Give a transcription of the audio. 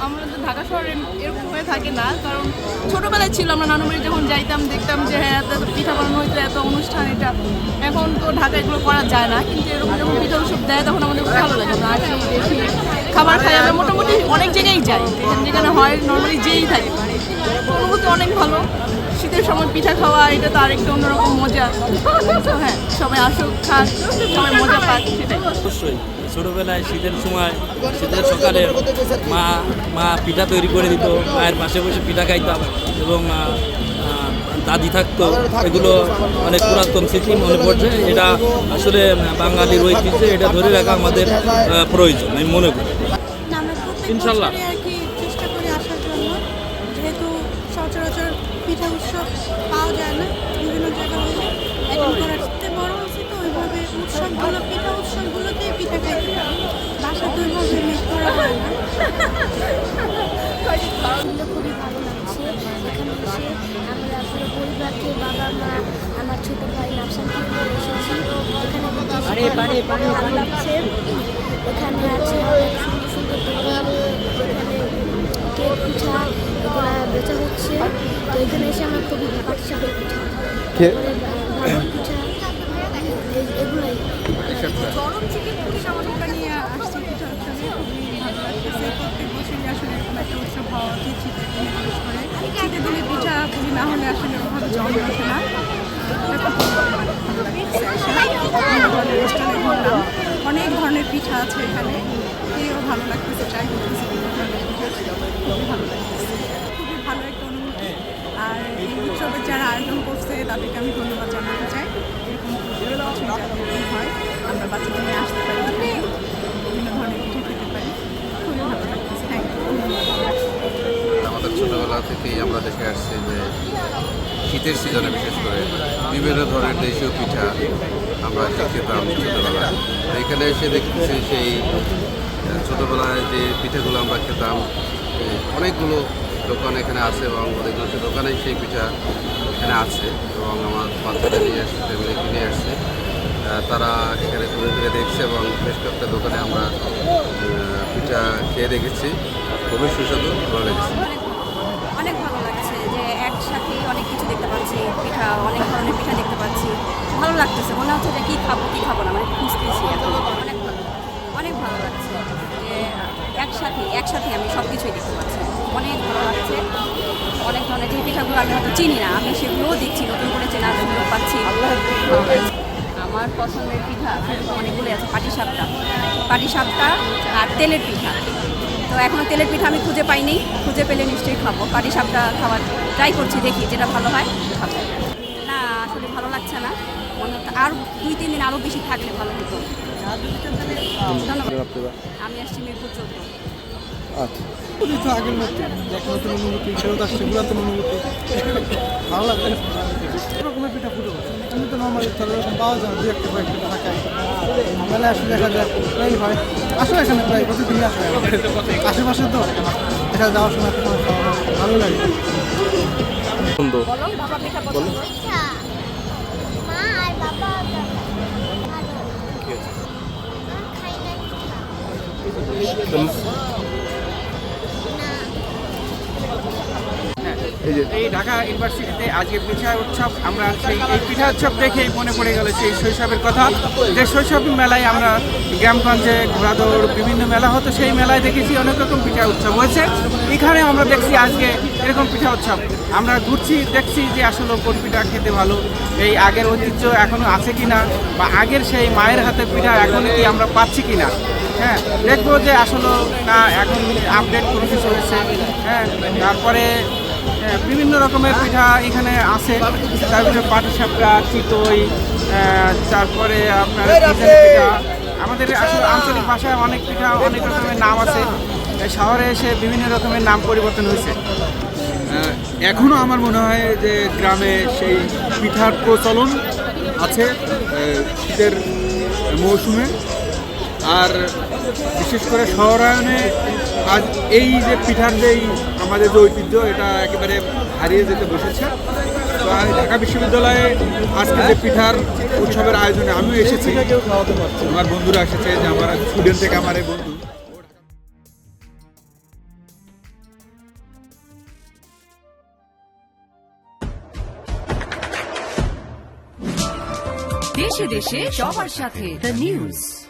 আমরা তো ঢাকা শহরে এরকম হয়ে থাকে না, কারণ ছোটোবেলায় ছিল আমরা নানু বাড়ি যখন যাইতাম দেখতাম যে হ্যাঁ এত পিঠা বানানো হইতো, এত অনুষ্ঠান এটা। এখন তো ঢাকা এগুলো করা যায় না, কিন্তু এরকম যখন পিঠা উৎসব দেয় তখন আমাদের খুব ভালো লাগে। আমরা আসি দেখি খাবার খাই, আমরা মোটামুটি অনেক জায়গায় যাই, যেখানে যেখানে হয় নর্মালি যেই থাকে, অনুভূতি অনেক ভালো। শীতের সময় পিঠা খাওয়া এটা তো আরেকটা অন্যরকম মজা। তো হ্যাঁ, সবাই আসুক, খাক, সবাই মজা পাক, সেটাই। অবশ্যই ছোটোবেলায় শীতের সময়, শীতের সকালে মা পিঠা তৈরি করে দিত, মায়ের পাশে বসে পিঠা খাইতাম এবং দাদি থাকতো। এগুলো অনেক পুরাতন স্মৃতি মনে পড়ছে। এটা আসলে বাঙালির ঐতিহ্য, এটা ধরে রাখা আমাদের প্রয়োজন আমি মনে করি। ইনশাল্লাহ আর কি চেষ্টা করি আসার জন্য, যেহেতু সচরাচর পিঠা উৎসব পাওয়া যায় না বিভিন্ন জায়গায়, অ্যাটেন্ড করার চেয়ে বড় হয়েছে তো ওইভাবে উৎসবগুলো পিঠা উৎসবগুলোতেই পিঠা খাইতে পারি, বাসা তো ওইভাবে মিস করা হয় না। খুবই ভালো লাগছে এখানে এসে। আমরা পুরো পরিবারকে, বাবা মা, আমার ছোট ভাই নাফসানকে নিয়ে এসেছি। এখানে ভালো লাগছে। এখানে আছে অনেক সুন্দর সুন্দর দোকান, এখানে কেক পিঠা এগুলো বেচা হচ্ছে। তো এখানে এসে আমার খুবই পাটিসাপের পিঠা, ভাপর পিঠা, এগুলোই। গরম চিকেন পুলিশ আমাদের নিয়ে আসছে পিঠা উৎসবে, খুবই ভালো লাগতেছে। প্রত্যেক বছরই আসলে এরকম একটা উৎসব হওয়া উচিত শীতের দিনে, বিশেষ করে শীতের দিনে পিঠা পুলি না হলে আসলে ওভাবে জমে ওঠে না। রেস্টুরেন্টে ঘুরলাম, অনেক ধরনের পিঠা আছে এখানে, খেয়েও ভালো লাগতেছে, ট্রাই করতেছি বিভিন্ন ধরনের পিঠা, খুবই ভালো লাগতেছে, খুবই ভালো একটা অনুভূতি। আর এই উৎসবের যারা আয়োজন করছে তাদেরকে আমি ধন্যবাদ জানাতে চাই। এরকম হয় আমরা বাচ্চাদের নিয়ে আসতে পারি, বিভিন্ন ধরনের পিঠা খেতে পারি, খুবই ভালো লাগতেছে। Thank you. আমাদের ছোটোবেলা থেকেই আমরা দেখে আসছি যে শীতের সিজনে বিশেষ করে বিভিন্ন ধরনের দেশীয় পিঠা আমরা খেতাম ছোটোবেলায়। এখানে এসে দেখতেছি সেই ছোটোবেলায় যে পিঠাগুলো আমরা খেতাম, অনেকগুলো দোকান এখানে আছে এবং অধিকাংশ দোকানেই সেই পিঠা এখানে আছে এবং আমার বাচ্চাদের নিয়ে আসছে, ফ্যামিলিকে নিয়ে আসছে, তারা এখানে ঘুরে ঘুরে দেখছে এবং বেশ কয়েকটা দোকানে আমরা পিঠা খেয়ে দেখেছি, খুবই সুস্বাদু, ভালো লেগেছে। অনেক ভালো লাগছে যে একসাথে অনেক কিছু দেখতে পাচ্ছি, পিঠা, অনেক ধরনের পিঠা দেখতে পাচ্ছি, ভালো লাগতেছে। মনে হচ্ছে যে কী খাবো না, মানে খুঁজতেছি এখন। অনেক ভালো লাগছে যে একসাথে আমি সব কিছুই দেখতে পাচ্ছি, অনেক ভালো লাগছে। অনেক ধরনের যে পিঠাগুলো আমি হয়তো চিনি না, আমি সেগুলোও দেখছি, নতুন করে চেনার সুযোগ পাচ্ছি, ভালো লাগছে। আমার পছন্দের পিঠা অনেকগুলো আছে, পাটিসাপটা আর তেলের পিঠা। তো এখনও তেলের পিঠা আমি খুঁজে পাইনি, খুঁজে পেলে নিশ্চয়ই খাবো। পাটিসাপটা খাওয়ার ট্রাই করছি, দেখি যেটা ভালো হয় খাবো। না আসলে ভালো লাগছে না, মনে হচ্ছে আর 2-3 দিন আরও বেশি থাকলে ভালো হতো। ধন্যবাদ। আমি আসছি মিরপুর 14। আচ্ছা, আগের মতো এক নতুন অনুভূতি, ফেরত আসছে পুরাতন অনুভূতি, ভালো লাগবে। এরকমের পিঠা ফুটে আমি তো নর্মালি তাহলে এরকম পাওয়া যায়, দু একটা কয়েক পিঠা থাকে মেলায় আসলে দেখা যায় প্রায় হয়। আসলে এখানে প্রায় প্রতিদিনই আসে, আশেপাশে তো দেখা যাওয়ার সময় একটা সময় খাওয়া হয়, ভালো লাগে। মা আর বাবা এই ঢাকা ইউনিভার্সিটিতে আজকে পিঠা উৎসব, আমরা এই পিঠা উৎসব দেখেই মনে পড়ে গেল সেই শৈশবের কথা, যে শৈশব মেলায় আমরা গ্রামগঞ্জে ঘোরাদৌড় বিভিন্ন মেলা হতো, সেই মেলায় দেখেছি অনেক রকম পিঠা উৎসব হয়েছে। এখানে আমরা দেখছি আজকে এরকম পিঠা উৎসব, আমরা ঘুরছি, দেখছি যে আসলে কোন পিঠা খেতে ভালো, এই আগের ঐতিহ্য এখনও আছে কিনা, বা আগের সেই মায়ের হাতের পিঠা এখন কি আমরা পাচ্ছি কিনা। হ্যাঁ, দেখবো যে আসলে না এখন আপডেট কোনো কিছু হয়েছে। হ্যাঁ, তারপরে বিভিন্ন রকমের পিঠা এখানে আছে, তারপরে পাটিসাপটা, চিতই, তারপরে আপনার পিঠা। আমাদের আসলে আঞ্চলিক ভাষায় অনেক পিঠা অনেক রকমের নাম আছে, শহরে এসে বিভিন্ন রকমের নাম পরিবর্তন হয়েছে। এখনও আমার মনে হয় যে গ্রামে সেই পিঠার প্রচলন আছে শীতের মৌসুমে, আর বিশেষ করে শহরায়নে আজ এই যে পিঠার যেই আমাদের যে ঐতিহ্য, এটা একেবারে হারিয়ে যেতে বসেছে। তো ঢাকা বিশ্ববিদ্যালয়ে আজকে যে পিঠার উৎসবের আয়োজনে আমিও এসেছি, আমার বন্ধুরা এসেছে, যে আমার স্টুডেন্ট থেকে আমার এই বন্ধু। দেশে দেশে সবার সাথে দ্য নিউজ।